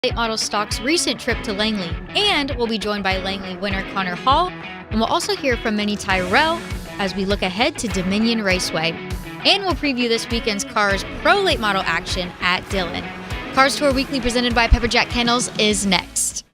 Late Model Stock's recent trip to Langley, and we'll be joined by Langley winner Connor Hall, and we'll also hear from Mini Tyrell as we look ahead to Dominion Raceway. And we'll preview this weekend's Cars Pro Late Model action at Dillon. Cars Tour Weekly presented by Pepperjack Kennels is next.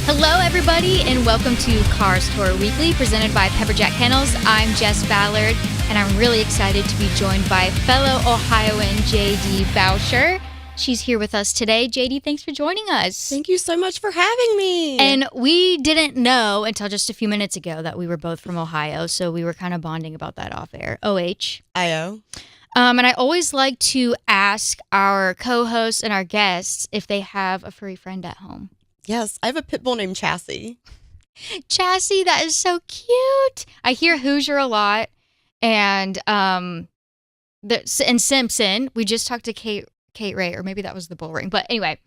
Hello, everybody, and welcome to Cars Tour Weekly, presented by Pepperjack Kennels. I'm Jess Ballard, and I'm really excited to be joined by fellow Ohioan JD Bowsher. She's here with us today. JD, thanks for joining us. Thank you so much for having me. And we didn't know until just a few minutes ago that we were both from Ohio, so we were kind of bonding about that off air. OH. I-O. And I always like to ask our co-hosts and our guests if they have a furry friend at home. Yes, I have a pit bull named Chassis. Chassis, that is so cute. I hear Hoosier a lot, and Simpson. We just talked to Kate Ray, or maybe that was the bull ring. But anyway,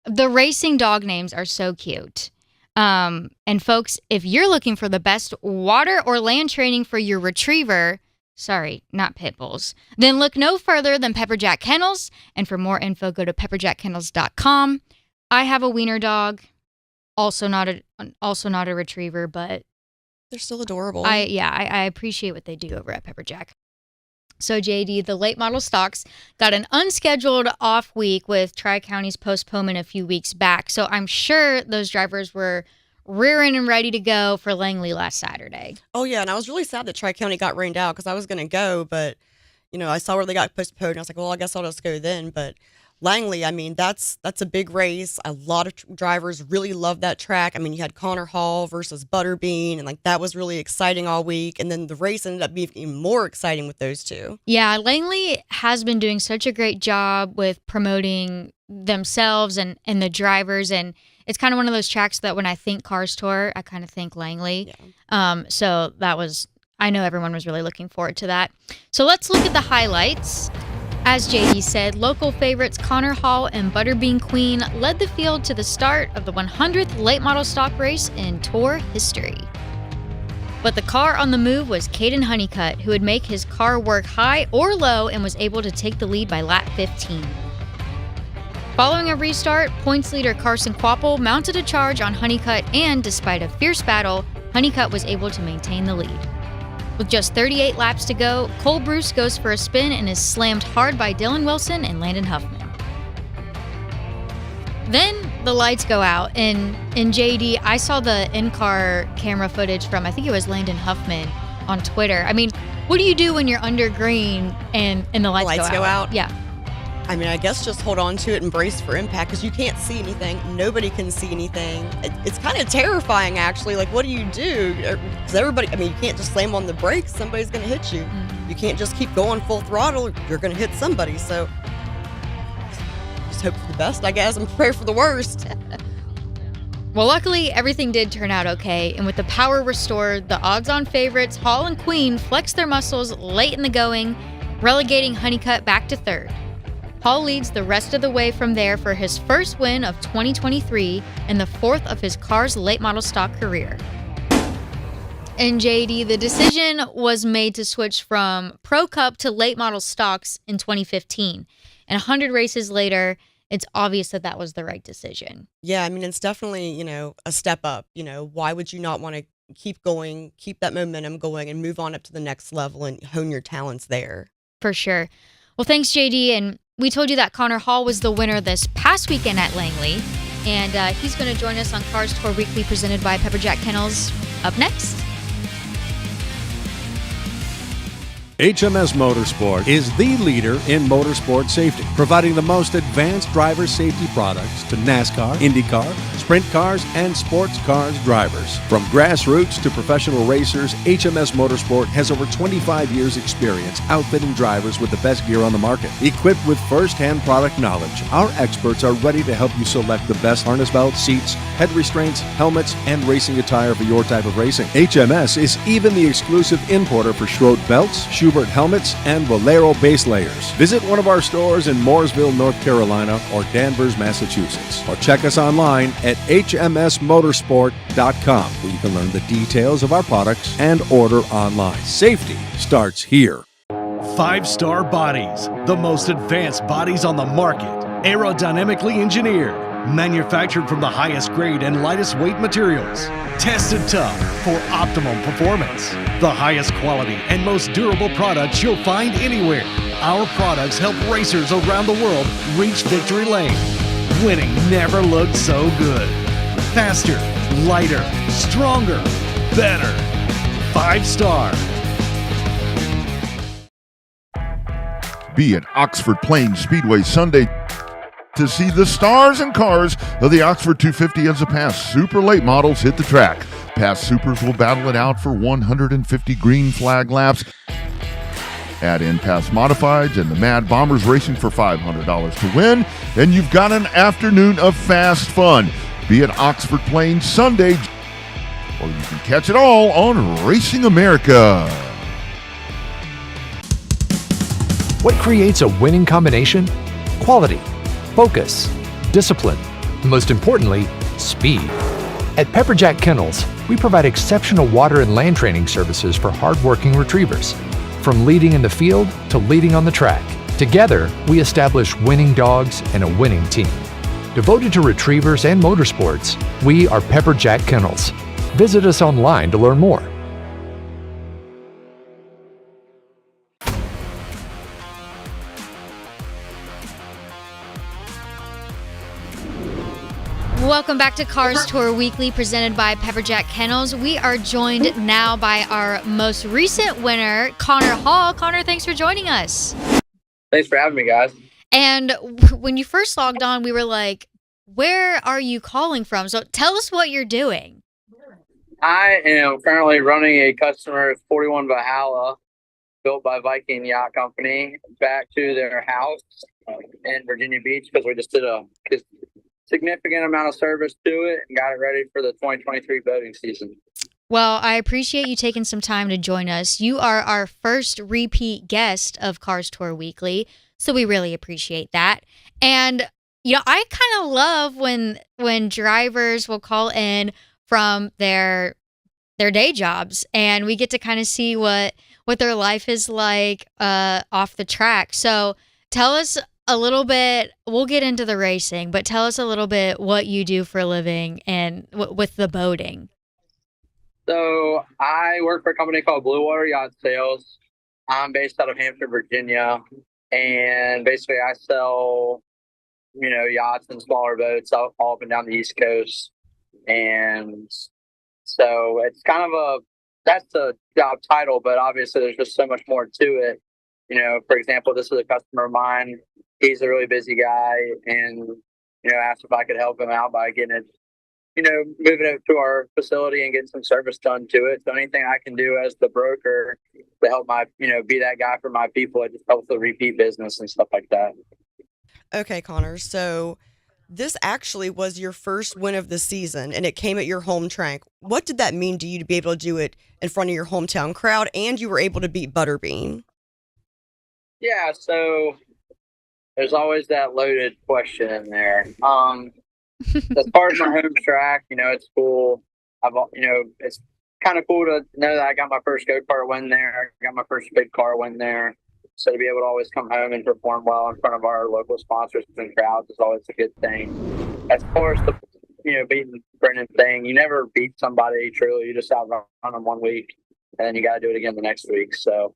the racing dog names are so cute. And folks, if you're looking for the best water or land training for your retriever, sorry, not pit bulls, then look no further than Pepperjack Kennels. And for more info, go to pepperjackkennels.com. I have a wiener dog, also not a retriever, but they're still adorable. I appreciate what they do over at Pepperjack. So JD, the late model stocks got an unscheduled off week with Tri-County's postponement a few weeks back. So I'm sure those drivers were rearing and ready to go for Langley last Saturday. Oh yeah, and I was really sad that Tri-County got rained out because I was going to go, but I saw where they got postponed. And I was like, well, I guess I'll just go then, but Langley, I mean, that's a big race. A lot of drivers really love that track. I mean, you had Connor Hall versus Butterbean, and that was really exciting all week. And then the race ended up being even more exciting with those two. Yeah, Langley has been doing such a great job with promoting themselves and the drivers, and it's kind of one of those tracks that when I think Cars Tour, I kind of think Langley. Yeah. So that was, I know everyone was really looking forward to that. So let's look at the highlights. As JD said, local favorites Connor Hall and Butterbean Queen led the field to the start of the 100th late model stock race in Tour history. But the car on the move was Caden Honeycutt, who would make his car work high or low and was able to take the lead by lap 15. Following a restart, points leader Carson Quapple mounted a charge on Honeycutt, and despite a fierce battle, Honeycutt was able to maintain the lead. With just 38 laps to go, Cole Bruce goes for a spin and is slammed hard by Dylan Wilson and Landon Huffman. Then the lights go out, and in JD, I saw the in-car camera footage from, I think it was Landon Huffman on Twitter. I mean, what do you do when you're under green and the lights go out? Yeah. I mean, I guess just hold on to it and brace for impact because you can't see anything. Nobody can see anything. It's kind of terrifying, actually. What do you do? Because everybody, I mean, you can't just slam on the brakes. Somebody's going to hit you. Mm-hmm. You can't just keep going full throttle. You're going to hit somebody. So just hope for the best, I guess, and prepare for the worst. Well, luckily, everything did turn out okay. And with the power restored, the odds-on favorites, Hall and Queen, flexed their muscles late in the going, relegating Honeycutt back to third. Hall leads the rest of the way from there for his first win of 2023 and the fourth of his car's late model stock career. And JD, the decision was made to switch from Pro Cup to late model stocks in 2015. And 100 races later, it's obvious that that was the right decision. Yeah, I mean, it's definitely, a step up. Why would you not want to keep going, keep that momentum going, and move on up to the next level and hone your talents there? For sure. Well, thanks, JD. And we told you that Connor Hall was the winner this past weekend at Langley, and he's going to join us on Cars Tour Weekly presented by Pepperjack Kennels up next. HMS Motorsport is the leader in motorsport safety, providing the most advanced driver safety products to NASCAR, IndyCar, sprint cars, and sports cars drivers. From grassroots to professional racers, HMS Motorsport has over 25 years' experience outfitting drivers with the best gear on the market. Equipped with first-hand product knowledge, our experts are ready to help you select the best harness belts, seats, head restraints, helmets, and racing attire for your type of racing. HMS is even the exclusive importer for Schroed belts, shoe Schubert helmets, and Valero base layers. Visit one of our stores in Mooresville, North Carolina, or Danvers, Massachusetts. Or check us online at hmsmotorsport.com, where you can learn the details of our products and order online. Safety starts here. 5-Star Bodies, the most advanced bodies on the market. Aerodynamically engineered, manufactured from the highest grade and lightest weight materials. Tested tough for optimum performance. The highest quality and most durable products you'll find anywhere. Our products help racers around the world reach victory lane. Winning never looked so good. Faster, lighter, stronger, better. 5-Star. Be at Oxford Plains Speedway Sunday to see the stars and cars of the Oxford 250 as the past super late models hit the track. Past supers will battle it out for 150 green flag laps. Add in past modifieds and the Mad Bombers racing for $500 to win, and you've got an afternoon of fast fun. Be at Oxford Plains Sunday, or you can catch it all on Racing America. What creates a winning combination? Quality, focus, discipline, and most importantly, speed. At Pepperjack Kennels, we provide exceptional water and land training services for hardworking retrievers. From leading in the field to leading on the track, together we establish winning dogs and a winning team. Devoted to retrievers and motorsports, we are Pepperjack Kennels. Visit us online to learn more. Welcome back to Cars Tour Weekly, presented by Pepperjack Kennels. We are joined now by our most recent winner, Connor Hall. Connor, thanks for joining us. Thanks for having me, guys. And when you first logged on, we were like, where are you calling from? So tell us what you're doing. I am currently running a customer 41 Valhalla built by Viking Yacht Company back to their house in Virginia Beach because we just did a significant amount of service to it and got it ready for the 2023 boating season. Well, I appreciate you taking some time to join us. You are our first repeat guest of Cars Tour Weekly, so we really appreciate that. And, you know, I kind of love when drivers will call in from their day jobs, and we get to kind of see what their life is like off the track. So tell us a little bit. We'll get into the racing, but tell us a little bit what you do for a living and with the boating. So I work for a company called Blue Water Yacht Sales. I'm based out of Hampshire, Virginia, and basically I sell, yachts and smaller boats all up and down the East Coast. And so it's kind of that's the job title, but obviously there's just so much more to it. For example, this is a customer of mine. He's a really busy guy, and asked if I could help him out by getting it, moving it to our facility and getting some service done to it. So anything I can do as the broker to help my, be that guy for my people, it just helps the repeat business and stuff like that. Okay, Connor. So this actually was your first win of the season, and it came at your home track. What did that mean to you to be able to do it in front of your hometown crowd, and you were able to beat Butterbean? Yeah, so there's always that loaded question in there. As far as my home track, it's cool. It's kind of cool to know that I got my first go-kart win there. I got my first big car win there. So to be able to always come home and perform well in front of our local sponsors and crowds is always a good thing. As far as the, beating Brendan thing, you never beat somebody truly. You just outrun them one week, and then you got to do it again the next week. So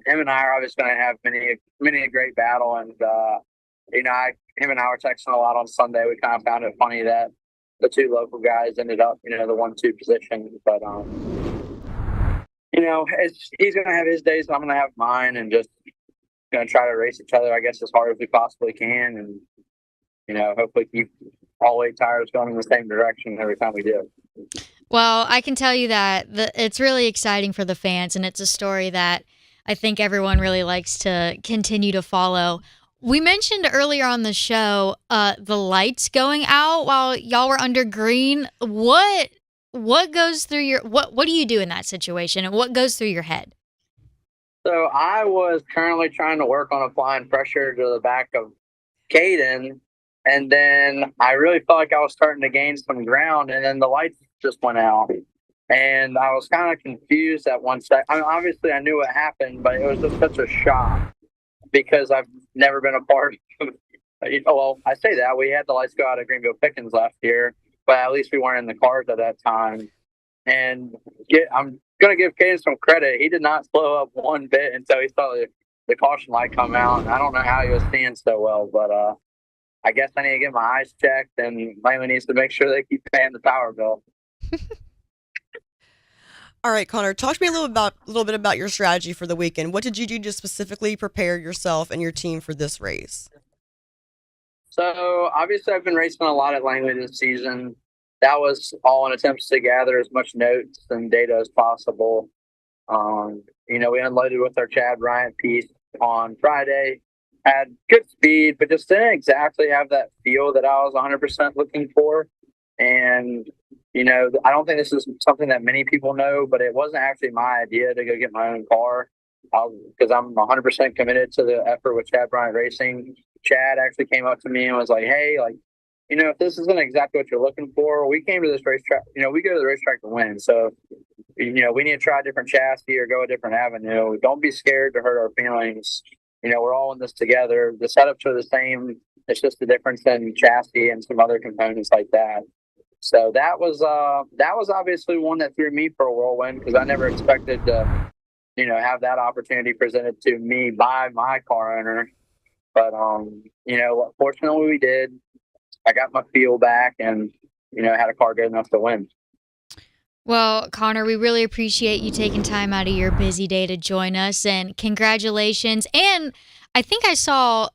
him and I are always going to have many a great battle. And, him and I were texting a lot on Sunday. We kind of found it funny that the two local guys ended up, the 1-2 position. But, he's going to have his days, and I'm going to have mine, and just going to try to race each other, I guess, as hard as we possibly can. And, hopefully keep all 8 tires going in the same direction every time we do. Well, I can tell you that it's really exciting for the fans, and it's a story that I think everyone really likes to continue to follow. We mentioned earlier on the show the lights going out while y'all were under green. What goes through your what do you do in that situation, and what goes through your head? So I was currently trying to work on applying pressure to the back of Caden, and then I really felt like I was starting to gain some ground, and then the lights just went out. And I was kind of confused at one second. I mean, obviously, I knew what happened, but it was just such a shock because I've never been a part of. Well, I say that we had the lights go out at Greenville Pickens last year, but at least we weren't in the cars at that time. And I'm gonna give Caden some credit. He did not slow up one bit until he saw the caution light come out. And I don't know how he was seeing so well, but I guess I need to get my eyes checked, and Langley needs to make sure they keep paying the power bill. All right, Connor, talk to me a little bit about your strategy for the weekend. What did you do to specifically prepare yourself and your team for this race? So obviously I've been racing a lot at Langley this season. That was all in attempts to gather as much notes and data as possible. We unloaded with our Chad Bryant piece on Friday, had good speed, but just didn't exactly have that feel that I was 100% looking for. And, I don't think this is something that many people know, but it wasn't actually my idea to go get my own car because I'm 100% committed to the effort with Chad Bryant Racing. Chad actually came up to me and was like, hey, if this isn't exactly what you're looking for, we came to this racetrack, we go to the racetrack to win. So, we need to try a different chassis or go a different avenue. Don't be scared to hurt our feelings. We're all in this together. The setups are the same. It's just the difference in chassis and some other components like that. So that was obviously one that threw me for a whirlwind because I never expected to, have that opportunity presented to me by my car owner. But, fortunately we did. I got my feel back and, had a car good enough to win. Well, Connor, we really appreciate you taking time out of your busy day to join us, and congratulations. And I think I saw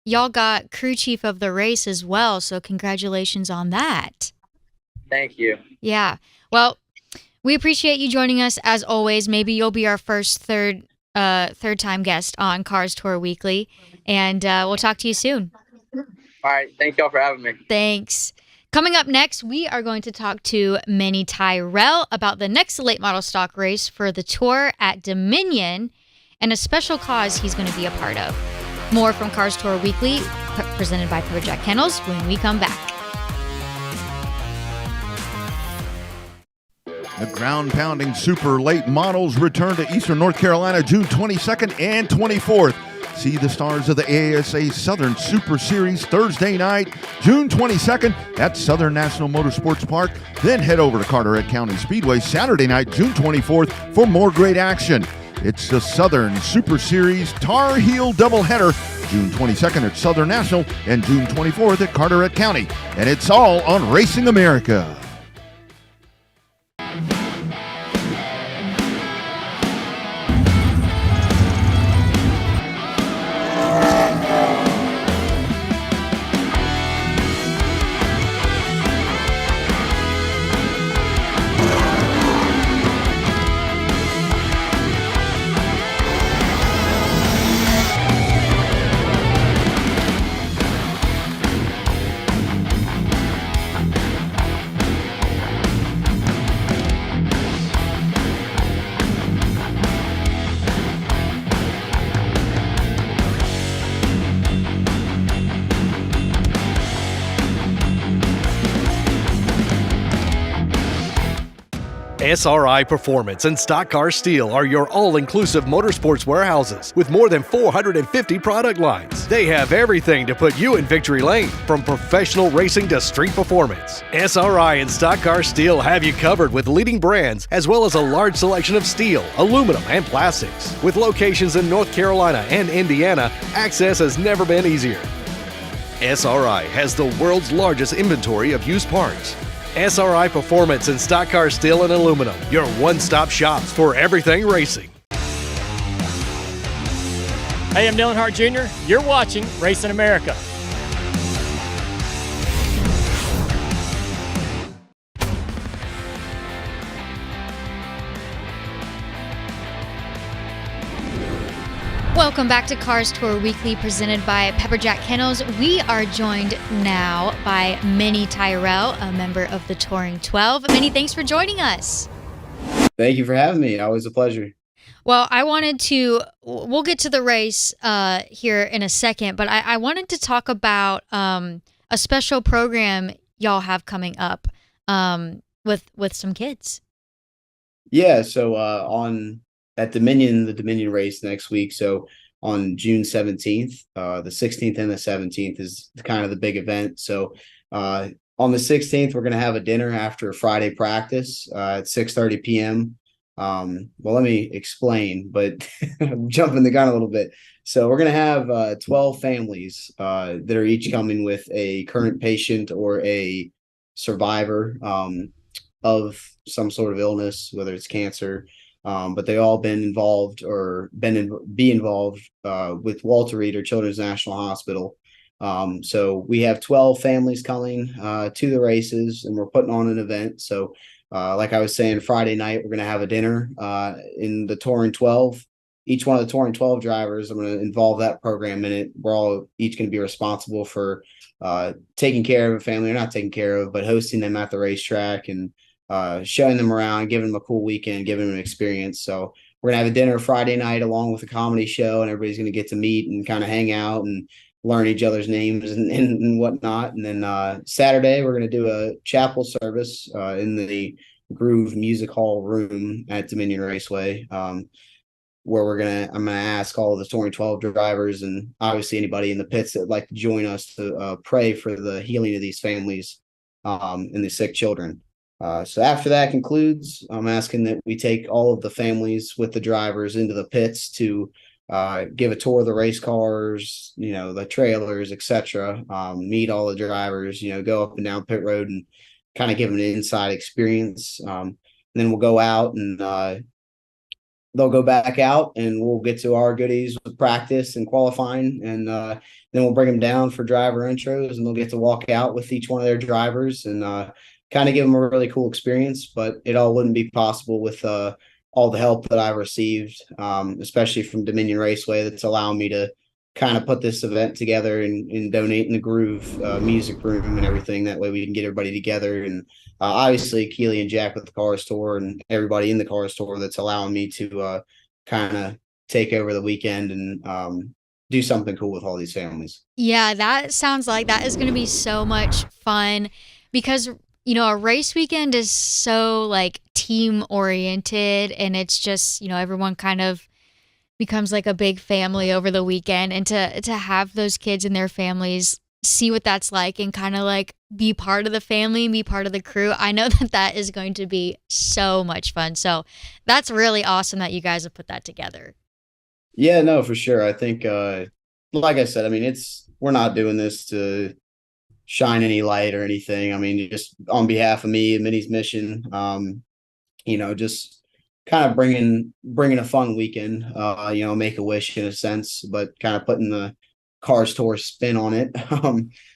y'all got crew chief of the race as well, so congratulations on that. Thank you. Yeah. Well, we appreciate you joining us as always. Maybe you'll be our third time guest on Cars Tour Weekly, and we'll talk to you soon. All right. Thank y'all for having me. Thanks. Coming up next, we are going to talk to Mini Tyrell about the next late model stock race for the Tour at Dominion and a special cause he's going to be a part of. More from Cars Tour Weekly, presented by Pepperjack Kennels, when we come back. The ground-pounding super late models return to Eastern North Carolina June 22nd and 24th. See the stars of the AASA Southern Super Series Thursday night, June 22nd at Southern National Motorsports Park. Then head over to Carteret County Speedway Saturday night, June 24th for more great action. It's the Southern Super Series Tar Heel doubleheader, June 22nd at Southern National and June 24th at Carteret County. And it's all on Racing America. SRI Performance and Stock Car Steel are your all-inclusive motorsports warehouses with more than 450 product lines. They have everything to put you in victory lane, from professional racing to street performance. SRI and Stock Car Steel have you covered with leading brands as well as a large selection of steel, aluminum, and plastics. With locations in North Carolina and Indiana, access has never been easier. SRI has the world's largest inventory of used parts. SRI Performance and Stock Car Steel and Aluminum, your one-stop shops for everything racing. Hey, I'm Dylan Hart Jr. You're watching Racing America. Welcome back to Cars Tour Weekly, presented by Pepperjack Kennels. We are joined now by Mini Tyrell, a member of the Touring 12. Mini, thanks for joining us. Thank you for having me. Always a pleasure. Well, we'll get to the race here in a second, but I wanted to talk about a special program y'all have coming up with some kids. Yeah, so on at Dominion, the Dominion race next week. So on June 17th, the 16th and the 17th is kind of the big event. So on the 16th, we're going to have a dinner after Friday practice at 6:30 p.m. Well, let me explain, but I'm jumping the gun a little bit. So we're going to have 12 families that are each coming with a current patient or a survivor of some sort of illness, whether it's cancer. But they all been involved or be involved with Walter Reed or Children's National Hospital. So we have 12 families coming to the races, and we're putting on an event. So like I was saying, Friday night, we're going to have a dinner in the Touring 12. Each one of the Touring 12 drivers, I'm going to involve that program in it. We're all each going to be responsible for taking care of a family, or not taking care of, but hosting them at the racetrack and showing them around, giving them a cool weekend, giving them an experience. So we're going to have a dinner Friday night along with a comedy show, and everybody's going to get to meet and kind of hang out and learn each other's names and whatnot. And then Saturday, we're going to do a chapel service in the Groove Music Hall room at Dominion Raceway, where I'm going to ask all of the Touring 12 drivers and obviously anybody in the pits that would like to join us to pray for the healing of these families and the sick children. So after that concludes, I'm asking that we take all of the families with the drivers into the pits to give a tour of the race cars, the trailers, etc. Meet all the drivers, go up and down pit road and kind of give them an inside experience. And then we'll go out and they'll go back out and we'll get to our goodies with practice and qualifying. And then we'll bring them down for driver intros, and they'll get to walk out with each one of their drivers and kind of give them a really cool experience. But it all wouldn't be possible with all the help that I've received, especially from Dominion Raceway, that's allowing me to kind of put this event together and donate in the Groove music room and everything. That way we can get everybody together. And obviously Keely and Jack with the Cars Tour and everybody in the Cars Tour that's allowing me to kind of take over the weekend and do something cool with all these families. Yeah, that sounds like that is going to be so much fun because a race weekend is so like team oriented, and it's just, everyone kind of becomes like a big family over the weekend, and to have those kids and their families see what that's like and kind of like be part of the family, be part of the crew. I know that is going to be so much fun. So that's really awesome that you guys have put that together. Yeah, no, for sure. I think, like I said, I mean, we're not doing this to shine any light or anything. I mean, just on behalf of me and Minnie's mission, just kind of bringing a fun weekend, make a wish in a sense, but kind of putting the Cars Tour spin on it.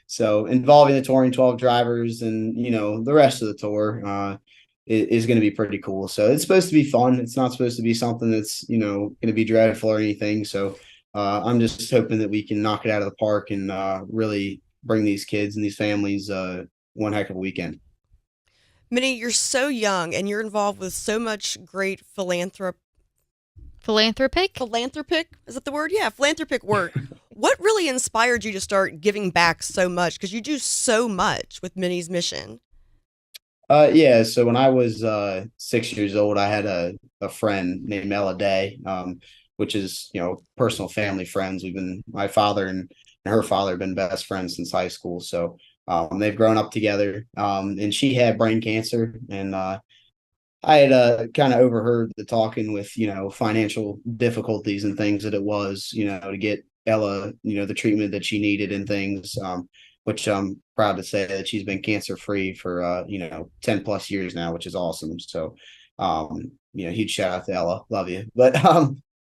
So involving the Touring 12 drivers and, the rest of the tour is going to be pretty cool. So it's supposed to be fun. It's not supposed to be something that's, going to be dreadful or anything. So I'm just hoping that we can knock it out of the park and really bring these kids and these families one heck of a weekend. Minnie, you're so young and you're involved with so much great philanthropic? Is that the word? Yeah, philanthropic work. What really inspired you to start giving back so much? Because you do so much with Minnie's mission. Yeah, so when I was 6 years old, I had a friend named Ella Day, which is, personal family friends. My father and her father have been best friends since high school. So they've grown up together, and she had brain cancer, and I had kind of overheard the talking with, financial difficulties and things that it was, to get Ella, the treatment that she needed and things, which I'm proud to say that she's been cancer free for, 10 plus years now, which is awesome. So, huge shout out to Ella. Love you. But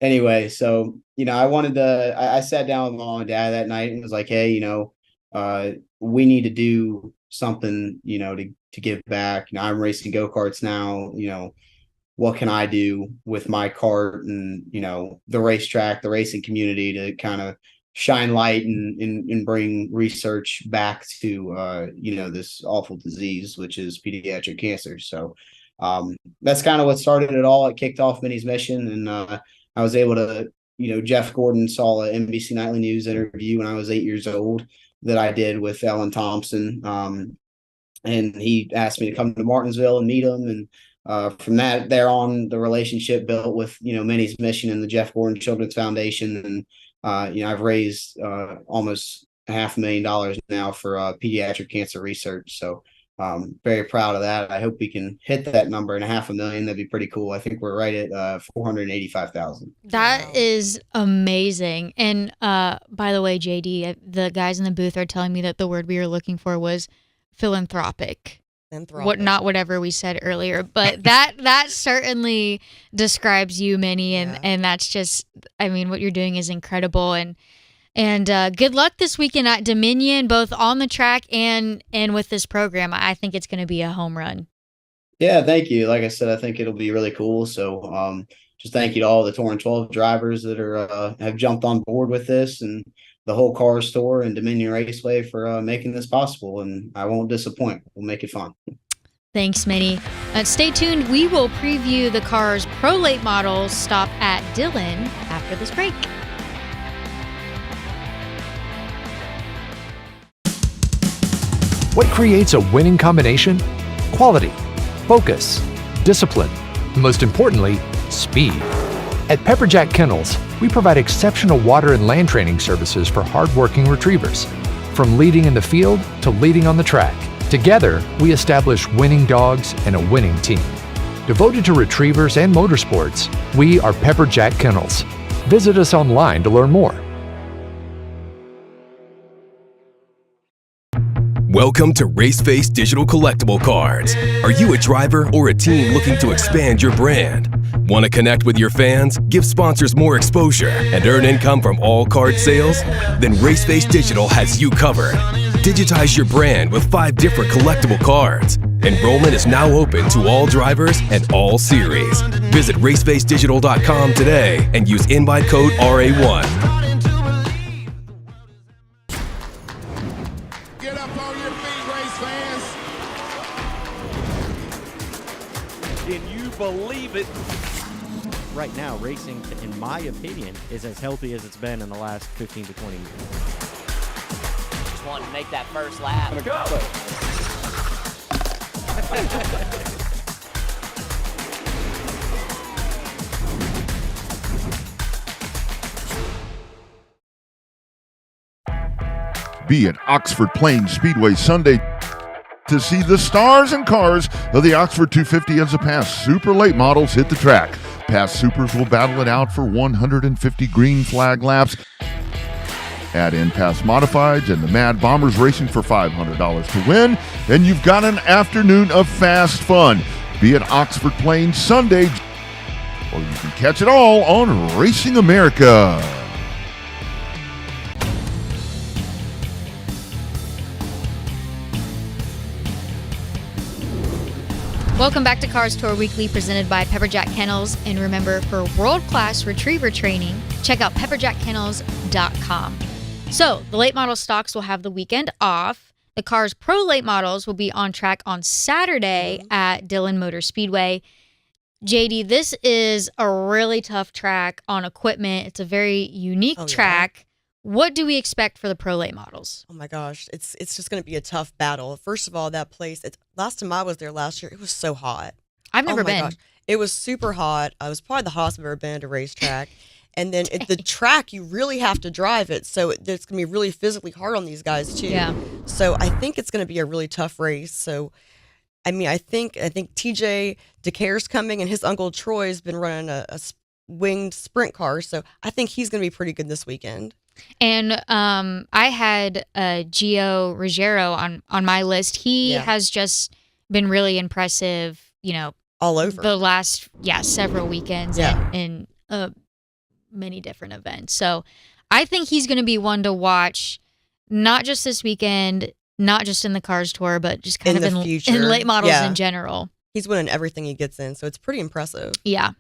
anyway, so, I sat down with mom and dad that night and was like, hey, we need to do something, to give back. I'm racing go-karts now. What can I do with my cart and, the racetrack, the racing community to kind of shine light and bring research back to, this awful disease, which is pediatric cancer. So that's kind of what started it all. It kicked off Minnie's mission, and I was able to, Jeff Gordon saw an NBC Nightly News interview when I was 8 years old that I did with Ellen Thompson, and he asked me to come to Martinsville and meet him, and from that there on, the relationship built with Minnie's mission and the Jeff Gordon Children's Foundation, and I've raised almost $500,000 now for pediatric cancer research. So very proud of that. I hope we can hit that number in $500,000. That'd be pretty cool. I think we're right at 485,000. That is amazing. And by the way, JD, the guys in the booth are telling me that the word we were looking for was philanthropic. Not whatever we said earlier, but that certainly describes you, Minnie, and that's just, I mean, what you're doing is incredible, and good luck this weekend at Dominion, both on the track and with this program. I think it's going to be a home run. Yeah, thank you. Like I said, I think it'll be really cool. So just thank you to all the Tour and 12 drivers that are have jumped on board with this, and the whole car store and Dominion Raceway for making this possible. And I won't disappoint. We'll make it fun. Thanks, Minnie. Stay tuned. We will preview the car's pro late models stop at Dillon after this break. What creates a winning combination? Quality, focus, discipline, and most importantly, speed. At Pepperjack Kennels, we provide exceptional water and land training services for hardworking retrievers. From leading in the field to leading on the track, together we establish winning dogs and a winning team. Devoted to retrievers and motorsports, we are Pepperjack Kennels. Visit us online to learn more. Welcome to Raceface Digital Collectible Cards. Are you a driver or a team looking to expand your brand? Want to connect with your fans, give sponsors more exposure, and earn income from all card sales? Then Raceface Digital has you covered. Digitize your brand with 5 different collectible cards. Enrollment is now open to all drivers and all series. Visit racefacedigital.com today and use invite code RA1. Believe it. Right now, racing, in my opinion, is as healthy as it's been in the last 15 to 20 years. Just wanted to make that first lap. Go! Be at Oxford Plains Speedway Sunday to see the stars and cars of the Oxford 250 as the past super late models hit the track. Past supers will battle it out for 150 green flag laps. Add in past modifieds and the Mad Bombers racing for $500 to win, and you've got an afternoon of fast fun. Be at Oxford Plains Sunday, or you can catch it all on Racing America. Welcome back to Cars Tour Weekly, presented by Pepperjack Kennels. And remember, for world-class retriever training, check out pepperjackkennels.com. So, the late model stocks will have the weekend off. The car's pro late models will be on track on Saturday at Dillon Motor Speedway. JD, this is a really tough track on equipment. It's a very unique track. What do we expect for the pro late models? Oh my gosh, it's just going to be a tough battle. First of all, that place, last time I was there last year, it was so hot. I've never been. Gosh. It was super hot. It was probably the hottest I've ever been at a racetrack. And then the track, you really have to drive it. So it's going to be really physically hard on these guys too. Yeah. So I think it's going to be a really tough race. So, I mean, I think TJ DeCare's coming, and his uncle Troy's been running a winged sprint car. So I think he's going to be pretty good this weekend. And I had Gio Ruggiero on my list. He has just been really impressive, all over the last several weekends in many different events. So I think he's going to be one to watch, not just this weekend, not just in the Cars Tour, but just kind of in late models in general. He's winning everything he gets in, so it's pretty impressive. Yeah.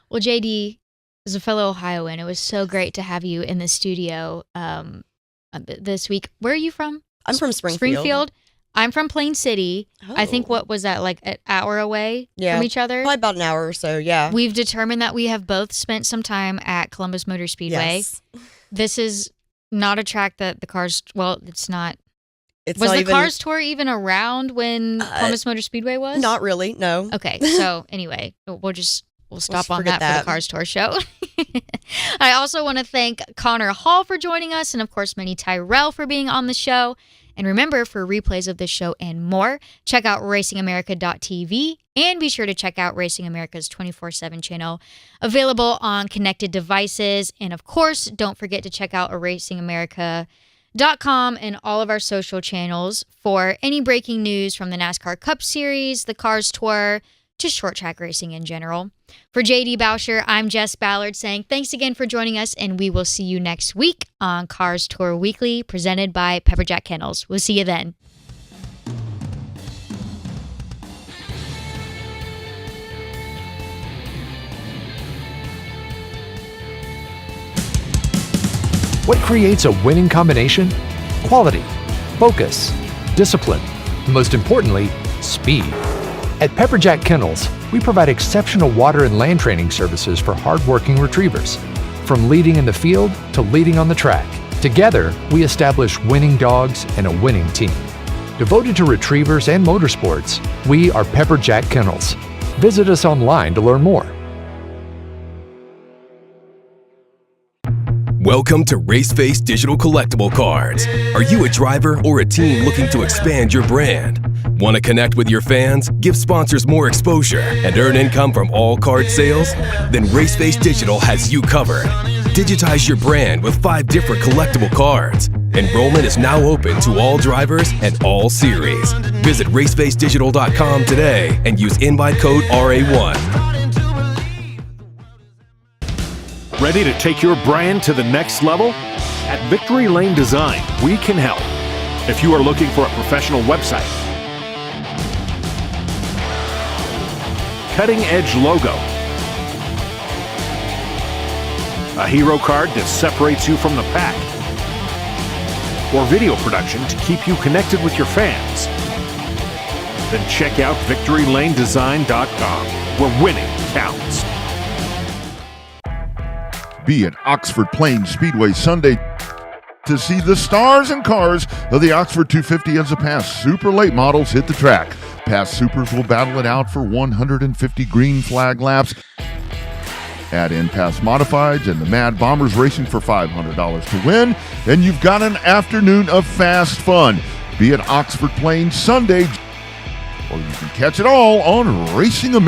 Well, JD, as a fellow Ohioan, it was so great to have you in the studio this week. Where are you from? I'm from Springfield. I'm from Plain City. I think, what was that, like an hour away from each other? Probably about an hour or so, yeah. We've determined that we have both spent some time at Columbus Motor Speedway. Yes. This is not a track that the Cars, well, it's not. It's was not the even, Cars Tour even around when Columbus Motor Speedway was? Not really, no. Okay, so anyway, we'll stop on that for the Cars Tour show. I also want to thank Connor Hall for joining us, and of course, Mini Tyrell for being on the show. And remember, for replays of this show and more, check out racingamerica.tv and be sure to check out Racing America's 24/7 channel, available on connected devices. And of course, don't forget to check out racingamerica.com and all of our social channels for any breaking news from the NASCAR Cup Series, the Cars Tour, to short track racing in general. For JD Bowsher, I'm Jess Ballard saying thanks again for joining us, and we will see you next week on Cars Tour Weekly, presented by Pepperjack Kennels. We'll see you then. What creates a winning combination? Quality, focus, discipline, and most importantly, speed. At Pepperjack Kennels, we provide exceptional water and land training services for hardworking retrievers. From leading in the field to leading on the track, together we establish winning dogs and a winning team. Devoted to retrievers and motorsports, we are Pepperjack Kennels. Visit us online to learn more. Welcome to Raceface Digital Collectible Cards. Are you a driver or a team looking to expand your brand? Want to connect with your fans, give sponsors more exposure, and earn income from all card sales? Then Raceface Digital has you covered. Digitize your brand with 5 different collectible cards. Enrollment is now open to all drivers and all series. Visit racefacedigital.com today and use invite code RA1. Ready to take your brand to the next level? At Victory Lane Design, we can help. If you are looking for a professional website, cutting-edge logo, a hero card that separates you from the pack, or video production to keep you connected with your fans, then check out VictoryLaneDesign.com, where winning counts. Be at Oxford Plains Speedway Sunday to see the stars and cars of the Oxford 250 as the past super late models hit the track. Past supers will battle it out for 150 green flag laps. Add in past modifieds and the Mad Bombers racing for $500 to win, and you've got an afternoon of fast fun. Be at Oxford Plains Sunday, or you can catch it all on Racing America.